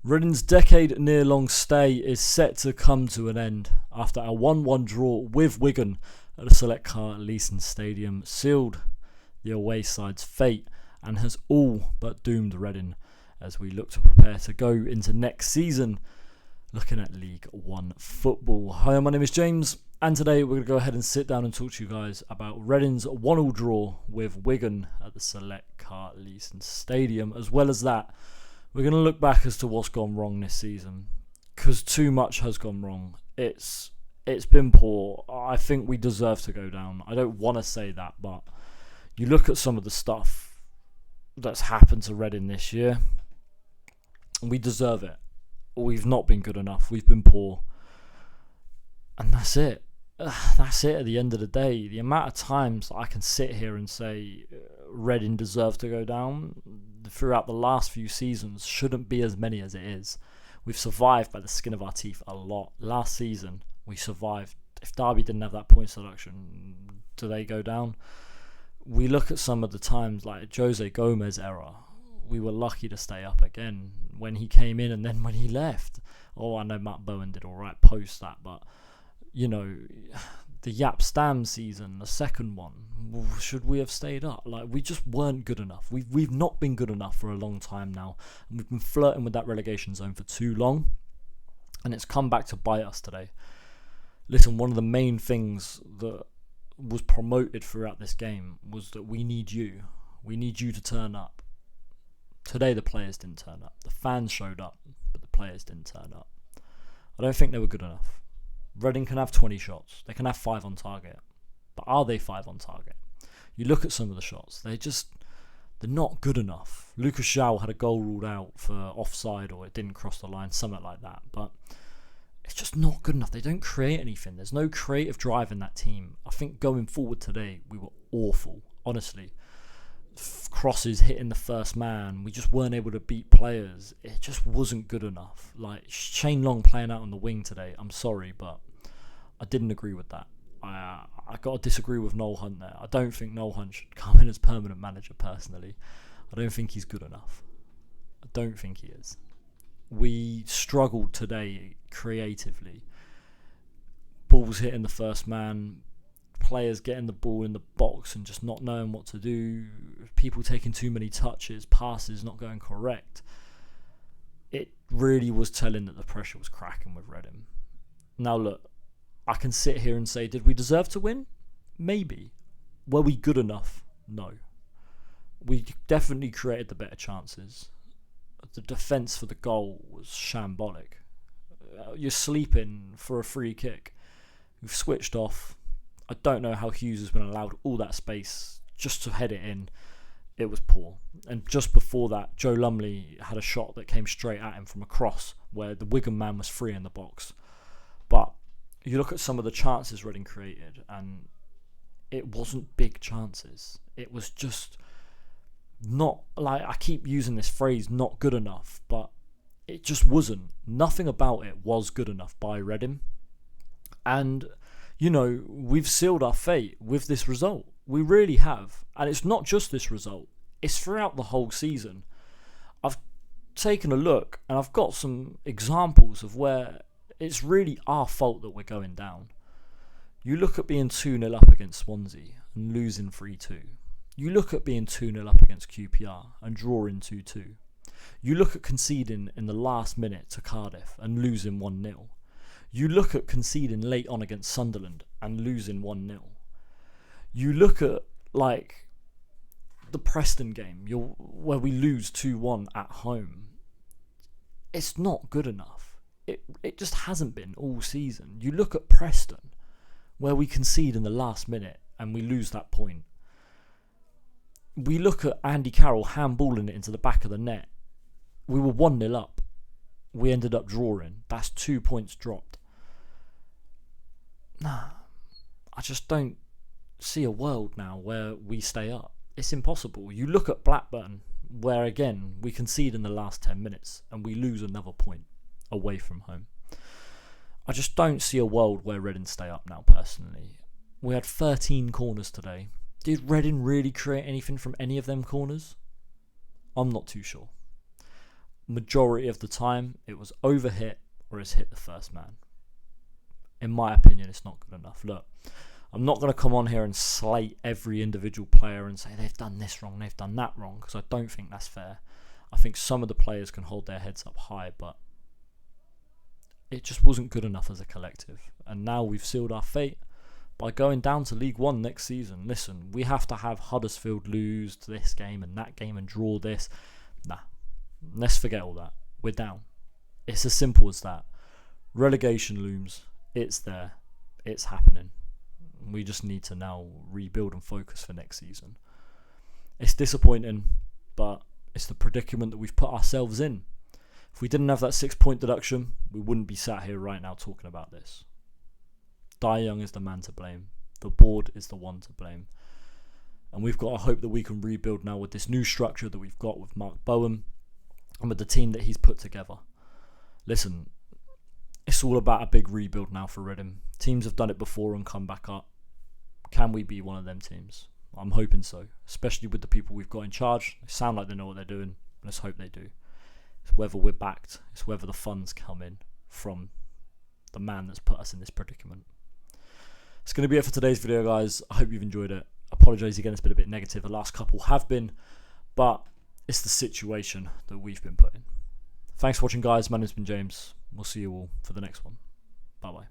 Reading's decade-near-long stay is set to come to an end after a 1-1 draw with Wigan at the Select Car Leeson Stadium sealed the away side's fate and has all but doomed Reading as we look to prepare to go into next season looking at League One football. Hi, my name is James, and today we're going to go ahead and sit down and talk to you guys about Reading's 1-1 draw with Wigan at the Select Car Leeson Stadium. As well as that, we're going to look back as to what's gone wrong this season, because too much has gone wrong. It's been poor. I think we deserve to go down. I don't want to say that, but you look at some of the stuff that's happened to Reading this year, and we deserve it. We've not been good enough. We've been poor. And that's it. That's it at the end of the day. The amount of times I can sit here and say Reading deserves to go down throughout the last few seasons shouldn't be as many as it is. We've survived by the skin of our teeth a lot. Last season, we survived. If Derby didn't have that points deduction, do they go down? We look at some of the times like Jose Gomez era. We were lucky to stay up again when he came in and then when he left. Oh, I know Matt Bowen did all right post that, but you know, the Yap Stam season, the second one, should we have stayed up? Like, we just weren't good enough. We've not been good enough for a long time now, and we've been flirting with that relegation zone for too long, and it's come back to bite us today. Listen, one of the main things that was promoted throughout this game was that we need you. We need you to turn up. Today the players didn't turn up. The fans showed up, but the players didn't turn up. I don't think they were good enough. Reading can have 20 shots. They can have 5 on target. But are they 5 on target? You look at some of the shots. They're not good enough. Lucas João had a goal ruled out for offside, or it didn't cross the line, something like that. But it's just not good enough. They don't create anything. There's no creative drive in that team. I think going forward today, we were awful. Honestly. Crosses hitting the first man. We just weren't able to beat players. It just wasn't good enough. Like Shane Long playing out on the wing today. I'm sorry, but I didn't agree with that. I got to disagree with Noel Hunt there. I don't think Noel Hunt should come in as permanent manager personally. I don't think he's good enough. I don't think he is. We struggled today creatively. Balls hitting the first man. Players getting the ball in the box and just not knowing what to do, people taking too many touches, passes not going correct. It really was telling that the pressure was cracking with Reading. Now look, I can sit here and say, did we deserve to win? Maybe. Were we good enough? No. We definitely created the better chances. The defence for the goal was shambolic. You're sleeping for a free kick. We've switched off. I don't know how Hughes has been allowed all that space just to head it in. It was poor. And just before that, Joe Lumley had a shot that came straight at him from a cross where the Wigan man was free in the box. But you look at some of the chances Reading created and it wasn't big chances. It was just not, like, I keep using this phrase, not good enough, but it just wasn't. Nothing about it was good enough by Reading. And you know, we've sealed our fate with this result. We really have. And it's not just this result. It's throughout the whole season. I've taken a look and I've got some examples of where it's really our fault that we're going down. You look at being 2-0 up against Swansea and losing 3-2. You look at being 2-0 up against QPR and drawing 2-2. You look at conceding in the last minute to Cardiff and losing 1-0. You look at conceding late on against Sunderland and losing 1-0. You look at, like, the Preston game where we lose 2-1 at home. It's not good enough. It just hasn't been all season. You look at Preston where we concede in the last minute and we lose that point. We look at Andy Carroll handballing it into the back of the net. We were 1-0 up. We ended up drawing. That's 2 points dropped. Nah, I just don't see a world now where we stay up. It's impossible. You look at Blackburn, where again, we concede in the last 10 minutes and we lose another point away from home. I just don't see a world where Reading stay up now, personally. We had 13 corners today. Did Reading really create anything from any of them corners? I'm not too sure. majority of the time it was overhit or it's hit the first man. In my opinion, it's not good enough. Look, I'm not going to come on here and slate every individual player and say they've done this wrong, they've done that wrong, because I don't think that's fair. I think some of the players can hold their heads up high, but it just wasn't good enough as a collective. And now we've sealed our fate by going down to League One next season. Listen, we have to have Huddersfield lose this game and that game and draw this. Nah, let's forget all that. We're down. It's as simple as that. Relegation looms. It's there. It's happening. We just need to now rebuild and focus for next season. It's disappointing, but it's the predicament that we've put ourselves in. If we didn't have that 6-point deduction, we wouldn't be sat here right now talking about this. Dai Young is the man to blame. The board is the one to blame. And we've got to hope that we can rebuild now with this new structure that we've got with Mark Bowen and with the team that he's put together. Listen, it's all about a big rebuild now for Reading. Teams have done it before and come back up. Can we be one of them teams? I'm hoping so, especially with the people we've got in charge. They sound like they know what they're doing. Let's hope they do. It's whether we're backed. It's whether the funds come in from the man that's put us in this predicament. It's going to be it for today's video, guys. I hope you've enjoyed it. Apologise again, it's been a bit negative. The last couple have been, but it's the situation that we've been put in. Thanks for watching, guys. My name's been James. We'll see you all for the next one. Bye-bye.